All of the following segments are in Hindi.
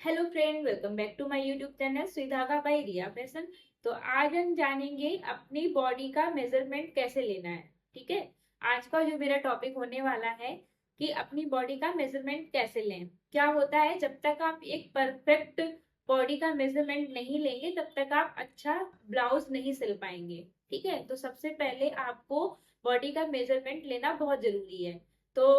Hello friend, welcome back to my YouTube channel सुई धागा बाय रिया फैशन। तो आज हम जानेंगे अपनी बॉडी का मेजरमेंट कैसे लेना है। ठीक है, आज का जो मेरा टॉपिक होने वाला है कि अपनी बॉडी का मेजरमेंट कैसे लें। क्या होता है, जब तक आप एक परफेक्ट बॉडी का मेजरमेंट नहीं लेंगे तब तक आप अच्छा ब्लाउज नहीं सिल पाएंगे। ठीक है, तो सबसे पहले आपको बॉडी का मेजरमेंट लेना बहुत जरूरी है। तो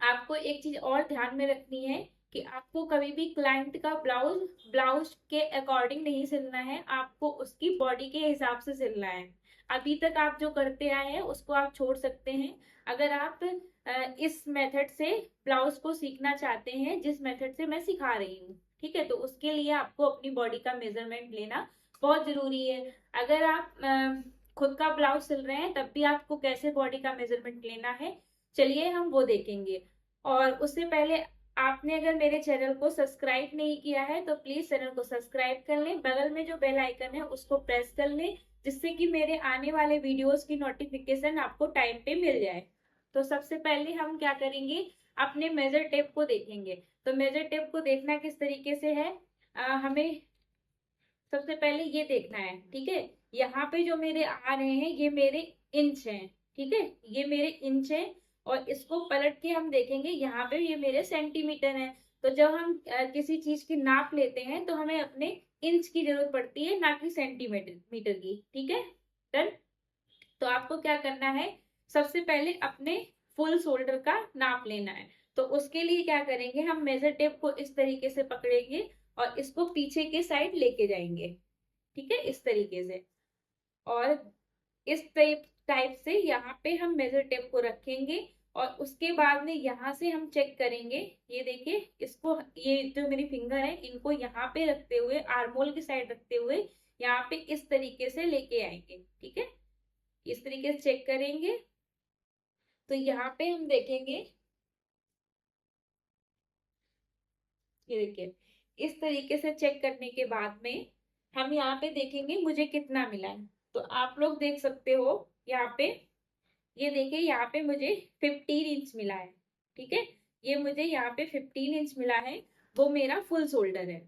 आपको एक चीज और ध्यान में रखनी है कि आपको कभी भी क्लाइंट का ब्लाउज ब्लाउज के अकॉर्डिंग नहीं सिलना है, आपको उसकी बॉडी के हिसाब से सिलना है। अभी तक आप जो करते आए हैं उसको आप छोड़ सकते हैं। अगर आप इस मेथड से ब्लाउज को सीखना चाहते हैं जिस मेथड से मैं सिखा रही हूँ, ठीक है, तो उसके लिए आपको अपनी बॉडी का मेजरमेंट लेना बहुत जरूरी है। अगर आप खुद का ब्लाउज सिल रहे हैं तब भी आपको कैसे बॉडी का मेजरमेंट लेना है, चलिए हम वो देखेंगे। और उससे पहले आपने अगर मेरे चैनल को सब्सक्राइब नहीं किया है तो प्लीज चैनल को सब्सक्राइब कर लें, बगल में जो बेल आइकन है उसको प्रेस कर लें, जिससे कि मेरे आने वाले वीडियोस की नोटिफिकेशन आपको टाइम पे मिल जाए। तो सबसे पहले हम क्या करेंगे, अपने मेजर टेप को देखेंगे। तो मेजर टेप को देखना किस तरीके से है, हमें सबसे पहले ये देखना है। ठीक है, यहाँ पे जो मेरे आ रहे हैं ये मेरे इंच हैं। ठीक है, ये मेरे इंच है और इसको पलट के हम देखेंगे, यहाँ पे ये मेरे सेंटीमीटर है। तो जब हम किसी चीज की नाप लेते हैं तो हमें अपने इंच की जरूरत पड़ती है, ना कि सेंटीमीटर मीटर की। ठीक है, डन। तो आपको क्या करना है, सबसे पहले अपने फुल शोल्डर का नाप लेना है। तो उसके लिए क्या करेंगे, हम मेजर टेप को इस तरीके से पकड़ेंगे और इसको पीछे के साइड लेके जाएंगे। ठीक है, इस तरीके से। और इस टाइप टाइप से यहाँ पे हम मेजर टेप को रखेंगे और उसके बाद में यहाँ से हम चेक करेंगे। ये देखिए, इसको, ये जो मेरी फिंगर है इनको यहाँ पे रखते हुए, आर्मोल की साइड रखते हुए यहाँ पे इस तरीके से लेके आएंगे। ठीक है, इस तरीके से चेक करेंगे। तो यहाँ पे हम देखेंगे, ये देखिए, इस तरीके से चेक करने के बाद में हम यहाँ पे देखेंगे मुझे कितना मिला है। तो आप लोग देख सकते हो यहाँ पे, ये देखिए यहाँ पे मुझे 15 इंच मिला है। ठीक है, ये मुझे यहाँ पे 15 इंच मिला है, वो मेरा फुल शोल्डर है।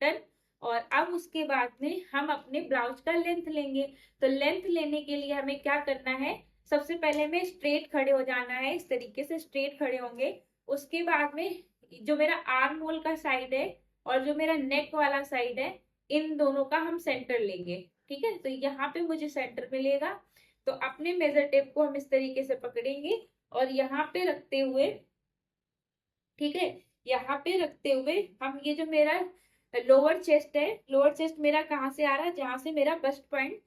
डन। और अब उसके बाद में हम अपने ब्लाउज का लेंथ लेंगे। तो लेंथ लेने के लिए हमें क्या करना है, सबसे पहले हमें स्ट्रेट खड़े हो जाना है, इस तरीके से स्ट्रेट खड़े होंगे। उसके बाद में जो मेरा आर्म होल का साइड है और जो मेरा नेक वाला साइड है, इन दोनों का हम सेंटर लेंगे। ठीक है, तो यहाँ पे मुझे सेंटर मिलेगा। तो अपने मेजर टेप को हम इस तरीके से पकड़ेंगे और यहाँ पे रखते हुए, ठीक है, यहाँ पे रखते हुए हम ये जो मेरा लोअर चेस्ट है, लोअर चेस्ट मेरा कहाँ से आ रहा है, जहां से मेरा बस्ट पॉइंट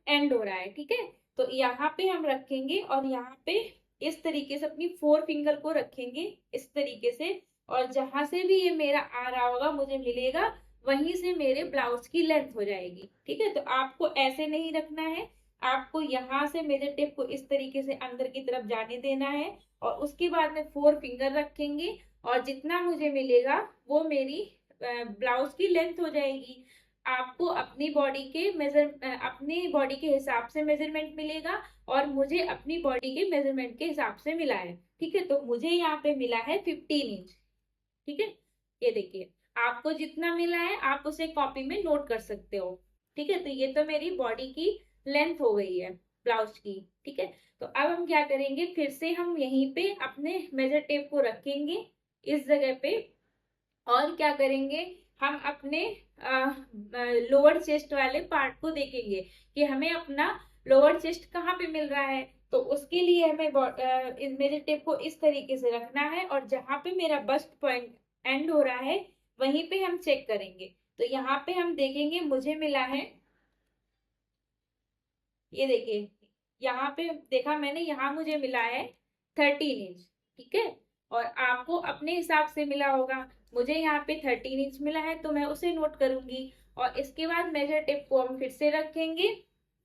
एंड हो रहा है। ठीक है, तो यहाँ पे हम रखेंगे और यहाँ पे इस तरीके से अपनी 4 फिंगर को रखेंगे इस तरीके से। और जहां से भी ये मेरा आ रहा होगा मुझे मिलेगा, वहीं से मेरे ब्लाउज की लेंथ हो जाएगी। ठीक है, तो आपको ऐसे नहीं रखना है, आपको यहाँ से मेजर टेप को इस तरीके से अंदर की तरफ जाने देना है और उसके बाद में 4 फिंगर रखेंगे और जितना मुझे मिलेगा वो मेरी ब्लाउज की लेंथ हो जाएगी। आपको अपनी बॉडी के अपनी बॉडी के हिसाब से मेजरमेंट मिलेगा और मुझे अपनी बॉडी के मेजरमेंट के हिसाब से मिला है। ठीक है, तो मुझे यहाँ पे मिला है 15 इंच। ठीक है, ये देखिए, आपको जितना मिला है आप उसे कॉपी में नोट कर सकते हो। ठीक है, तो ये तो मेरी बॉडी की लेंथ हो गई है ब्लाउज की। ठीक है, तो अब हम क्या करेंगे, फिर से हम यहीं पे अपने मेजर टेप को रखेंगे इस जगह पे। और क्या करेंगे, हम अपने लोअर चेस्ट वाले पार्ट को देखेंगे कि हमें अपना लोअर चेस्ट कहाँ पे मिल रहा है। तो उसके लिए हमें मेरे टेप को इस तरीके से रखना है और जहां पे मेरा बस्ट पॉइंट एंड हो रहा है वहीं पे हम चेक करेंगे। तो यहाँ पे हम देखेंगे मुझे मिला है, ये देखिए, यहाँ पे देखा मैंने, यहाँ मुझे मिला है 13 इंच। ठीक है, और आपको अपने हिसाब से मिला होगा। मुझे यहाँ पे 13 इंच मिला है तो मैं उसे नोट करूंगी और इसके बाद मेजर टेप को हम फिर से रखेंगे।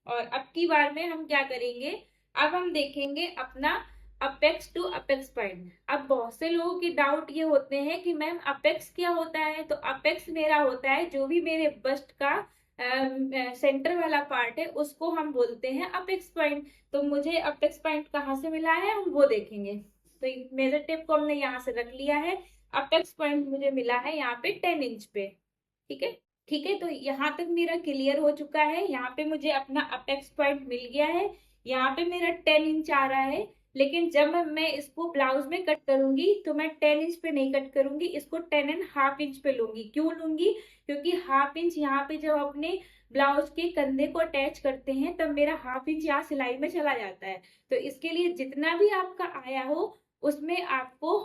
और अब की बार में हम क्या करेंगे, अब हम देखेंगे अपना अपेक्स टू अपेक्स पॉइंट। अब बहुत से लोगों की डाउट ये होते हैं कि मैम अपेक्स क्या होता है। तो अपेक्स मेरा होता है जो भी मेरे बस्ट का सेंटर वाला पार्ट है उसको हम बोलते हैं अपेक्स पॉइंट। तो मुझे अपेक्स पॉइंट कहाँ से मिला है हम वो देखेंगे। तो मेजर टेप को हमने यहाँ से रख लिया है। अपेक्स पॉइंट मुझे मिला है यहाँ पे 10 इंच पे। ठीक है, ठीक है, तो यहाँ तक मेरा क्लियर हो चुका है। यहाँ पे मुझे अपना अपेक्स पॉइंट मिल गया है। यहाँ पे मेरा 10 इंच आ रहा है। लेकिन जब मैं इसको ब्लाउज में कट करूंगी तो मैं 10 इंच पे नहीं कट करूंगी, इसको 10.5 इंच पे लूंगी। क्यों लूंगी? क्योंकि हाफ इंच यहाँ पे जब अपने ब्लाउज के कंधे को अटैच करते हैं तब मेरा हाफ इंच यहाँ सिलाई में चला जाता है। तो इसके लिए जितना भी आपका आया हो उसमें आपको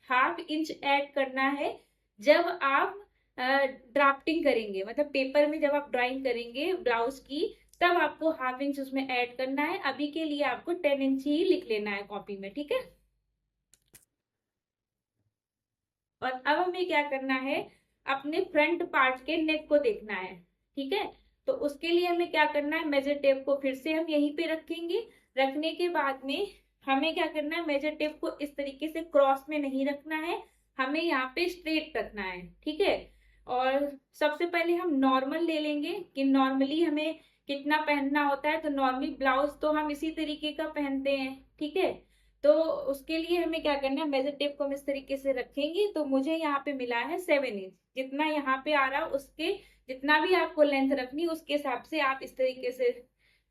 हाफ इंच ऐड करना है। जब आप ड्राफ्टिंग करेंगे, मतलब पेपर में जब आप ड्राइंग करेंगे ब्लाउज की, तब आपको हाफ इंच उसमें ऐड करना है। अभी के लिए आपको 10 इंच ही लिख लेना है कॉपी में, ठीक है। और अब हमें क्या करना है, अपने फ्रंट पार्ट के नेक को देखना है। ठीक है, तो उसके लिए हमें क्या करना है, मेजर टेप को फिर से हम यहीं पे रखेंगे। रखने के बाद में हमें क्या करना है, मेजर टेप को इस तरीके से क्रॉस में नहीं रखना है, हमें यहाँ पे स्ट्रेट रखना है। ठीक है, और सबसे पहले हम नॉर्मल ले लेंगे कि नॉर्मली हमें कितना पहनना होता है। तो नॉर्मली ब्लाउज तो हम इसी तरीके का पहनते हैं। ठीक है, तो उसके लिए हमें क्या करना है, मेजर टेप को हम इस तरीके से रखेंगे। तो मुझे यहाँ पे मिला है 7 इंच। जितना यहाँ पे आ रहा है उसके जितना भी आपको लेंथ रखनी उसके हिसाब से आप इस तरीके से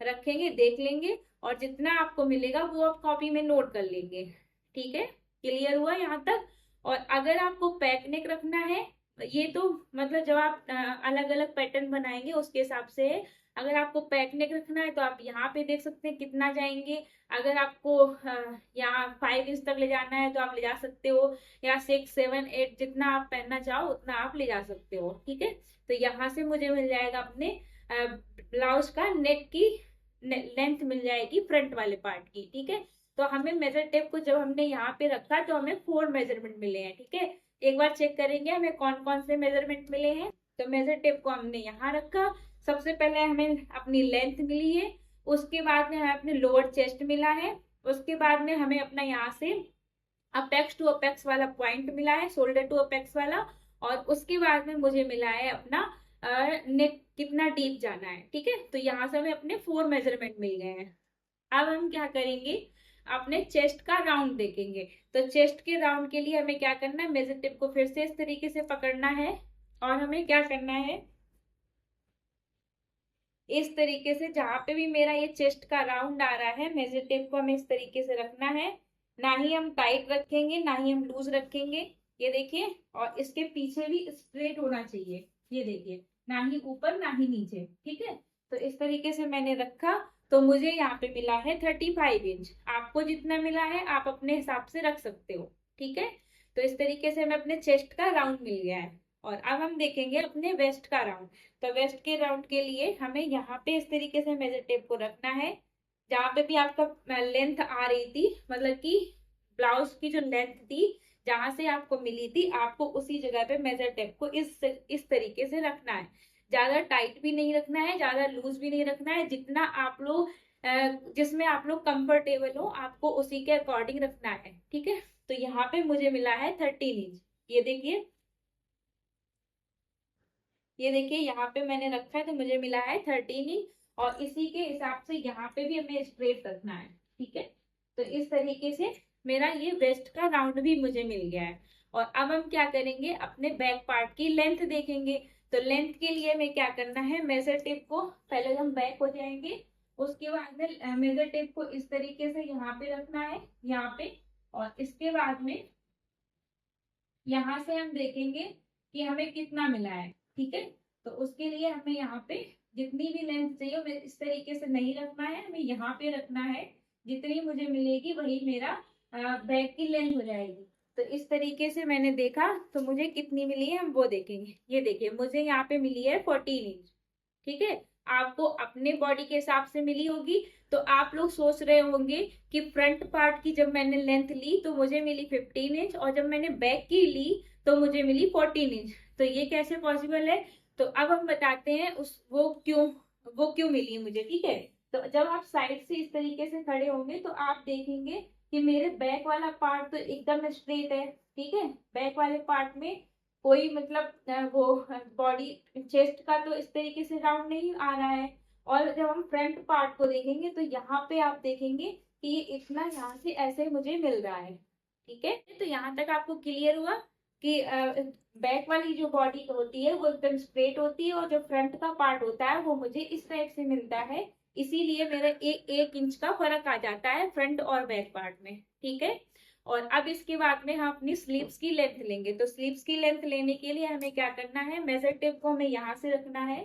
रखेंगे, देख लेंगे, और जितना आपको मिलेगा वो आप कॉपी में नोट कर लेंगे। ठीक है, क्लियर हुआ यहाँ तक? और अगर आपको पैक नेक रखना है, ये तो मतलब जब आप अलग अलग पैटर्न बनाएंगे उसके हिसाब से है। अगर आपको पैक नेक रखना है तो आप यहाँ पे देख सकते हैं कितना जाएंगे। अगर आपको यहाँ 5 इंच तक ले जाना है तो आप ले जा सकते हो, या 6, 7, 8 जितना आप पहनना चाहो उतना आप ले जा सकते हो। ठीक है, तो यहाँ से मुझे मिल जाएगा अपने ब्लाउज का नेक की लेंथ मिल जाएगी फ्रंट वाले पार्ट की। ठीक है, तो हमें मेजर टेप को जब हमने यहाँ पे रखा तो हमें 4 मेजरमेंट मिले हैं। ठीक है, एक बार चेक करेंगे हमें कौन कौन से मेजरमेंट मिले हैं। तो मेजर टेप को हमने यहाँ रखा। सबसे पहले हमें अपनी लेंथ मिली है, उसके बाद में हमें अपने लोअर चेस्ट मिला है, उसके बाद में हमें अपना यहाँ से अपेक्स टू अपेक्स वाला पॉइंट मिला है, शोल्डर टू अपेक्स वाला, और उसके बाद में मुझे मिला है अपना नेक कितना डीप जाना है। ठीक है, तो यहाँ से हमें अपने 4 मेजरमेंट मिल गए हैं। अब हम क्या करेंगे, अपने चेस्ट का राउंड देखेंगे। तो चेस्ट के राउंड के लिए हमें क्या करना है, मेजर टिप को फिर से इस तरीके से पकड़ना है, और हमें क्या करना है, इस तरीके से जहां पे भी मेरा ये चेस्ट का राउंड आ रहा है मेजर टेप को हमें इस तरीके से रखना है। ना ही हम टाइट रखेंगे ना ही हम लूज रखेंगे, ये देखिए। और इसके पीछे भी स्ट्रेट होना चाहिए, ये देखिए, ना ही ऊपर ना ही नीचे। ठीक है, तो इस तरीके से मैंने रखा। तो मुझे यहाँ पे मिला है 35 इंच। आपको जितना मिला है आप अपने हिसाब से रख सकते हो। ठीक है, तो इस तरीके से हमें अपने चेस्ट का राउंड मिल गया है। और अब हम देखेंगे अपने वेस्ट का राउंड। तो वेस्ट के राउंड के लिए हमें यहाँ पे इस तरीके से मेजर टेप को रखना है। जहाँ पे भी आपका लेंथ आ रही थी, मतलब कि ब्लाउज की जो लेंथ थी जहां से आपको मिली थी, आपको उसी जगह पे मेजर टेप को इस तरीके से रखना है। ज्यादा टाइट भी नहीं रखना है, ज्यादा लूज भी नहीं रखना है। जितना आप लोग जिसमें आप लोग कंफर्टेबल हो आपको उसी के अकॉर्डिंग रखना है। ठीक है, तो यहाँ पे मुझे मिला है 13 इंच। ये देखिए, ये देखिए यहाँ पे मैंने रखा है तो मुझे मिला है 13 इंच। और इसी के हिसाब से यहाँ पे भी हमें स्ट्रेट रखना है। ठीक है, तो इस तरीके से मेरा ये वेस्ट का राउंड भी मुझे मिल गया है। और अब हम क्या करेंगे, अपने बैक पार्ट की लेंथ देखेंगे। तो लेंथ के लिए हमें क्या करना है, मेजर टेप को पहले हम बैक हो जाएंगे, उसके बाद में मेजर टेप को इस तरीके से यहाँ पे रखना है, यहाँ पे। और इसके बाद में यहाँ से हम देखेंगे कि हमें कितना मिला है। ठीक है, तो उसके लिए हमें यहाँ पे जितनी भी लेंथ चाहिए हमें इस तरीके से नहीं रखना है, हमें यहाँ पे रखना है। जितनी मुझे मिलेगी वही मेरा बैक की लेंथ हो जाएगी। तो इस तरीके से मैंने देखा तो मुझे कितनी मिली है हम वो देखेंगे। ये देखिए मुझे यहाँ पे मिली है 14 इंच। ठीक है, आपको अपने बॉडी के हिसाब से मिली होगी। तो आप लोग सोच रहे होंगे कि फ्रंट पार्ट की जब मैंने लेंथ ली तो मुझे मिली 15 इंच, और जब मैंने बैक की ली तो मुझे मिली 14 इंच। तो ये कैसे पॉसिबल है? तो अब हम बताते हैं उस वो क्यों मिली मुझे। ठीक है, तो जब आप साइड से इस तरीके से खड़े होंगे तो आप देखेंगे कि मेरे बैक वाला पार्ट तो एकदम स्ट्रेट है। ठीक है, बैक वाले पार्ट में कोई मतलब वो बॉडी चेस्ट का तो इस तरीके से राउंड नहीं आ रहा है। और जब हम फ्रंट पार्ट को देखेंगे तो यहाँ पे आप देखेंगे कि ये इतना यहाँ से ऐसे मुझे मिल रहा है। ठीक है, तो यहाँ तक आपको क्लियर हुआ? कि बैक वाली जो बॉडी होती है वो एकदम स्ट्रेट होती है, और जो फ्रंट का पार्ट होता है वो मुझे इस टाइप से मिलता है। इसीलिए मेरा एक इंच का फर्क आ जाता है फ्रंट और बैक पार्ट में, ठीक है। और अब इसके बाद में हम अपनी स्लीव्स की लेंथ लेंगे। तो स्लीव्स की लेंथ लेने के लिए हमें क्या करना है, मेजर टेप को हमें यहाँ से रखना है,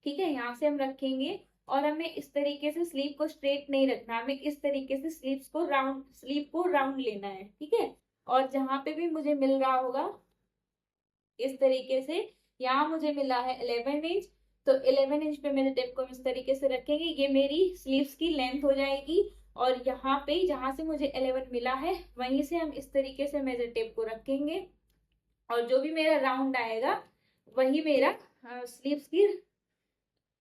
ठीक है, यहाँ से हम रखेंगे। और हमें इस तरीके से स्लीव को स्ट्रेट नहीं रखना, हमें इस तरीके से स्लीव को राउंड लेना है, ठीक है। और जहां पे भी मुझे मिल रहा होगा इस तरीके से, यहाँ मुझे मिला है 11 इंच, तो 11 इंच पे मेरे टेप को इस तरीके से रखेंगे, ये मेरी स्लीव्स की लेंथ हो जाएगी। और यहाँ पे जहां से मुझे 11 मिला है वहीं से हम इस तरीके से मेजर टेप को रखेंगे, और जो भी मेरा राउंड आएगा वही मेरा स्लीव्स की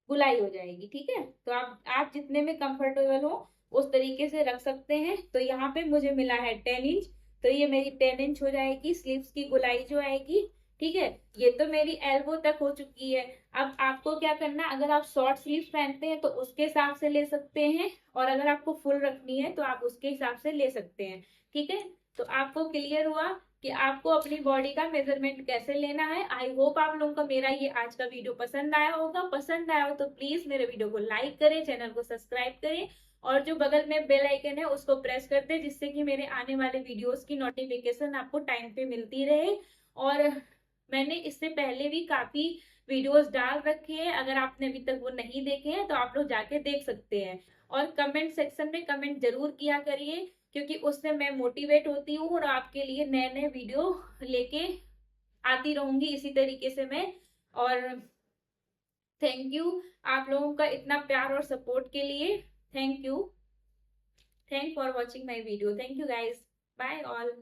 गुलाई हो जाएगी, ठीक है। तो आप जितने में कंफर्टेबल हो उस तरीके से रख सकते हैं। तो यहाँ पे मुझे मिला है 10 इंच, तो ये मेरी 10 इंच हो जाएगी स्लीव्स की गुलाई जो आएगी, ठीक है। ये तो मेरी एल्बो तक हो चुकी है। अब आपको क्या करना, अगर आप शॉर्ट स्लीव पहनते हैं तो उसके हिसाब से ले सकते हैं, और अगर आपको फुल रखनी है तो आप उसके हिसाब से ले सकते हैं, ठीक है। तो आपको क्लियर हुआ कि आपको अपनी बॉडी का मेजरमेंट कैसे लेना है। आई होप आप लोगों को मेरा ये आज का वीडियो पसंद आया होगा। पसंद आया हो तो प्लीज मेरे वीडियो को लाइक करें, चैनल को सब्सक्राइब करें, और जो बगल में बेल आइकन है उसको प्रेस कर दें, जिससे कि मेरे आने वाले वीडियोस की नोटिफिकेशन आपको टाइम पे मिलती रहे। और मैंने इससे पहले भी काफी वीडियोस डाल रखे हैं, अगर आपने अभी तक वो नहीं देखे हैं तो आप लोग जाके देख सकते हैं। और कमेंट सेक्शन में कमेंट जरूर किया करिए, क्योंकि उससे मैं मोटिवेट होती हूँ और आपके लिए नए नए वीडियो लेके आती रहूंगी इसी तरीके से मैं। और थैंक यू आप लोगों का इतना प्यार और सपोर्ट के लिए। Thank you, thank for watching my video. Thank you guys, bye all.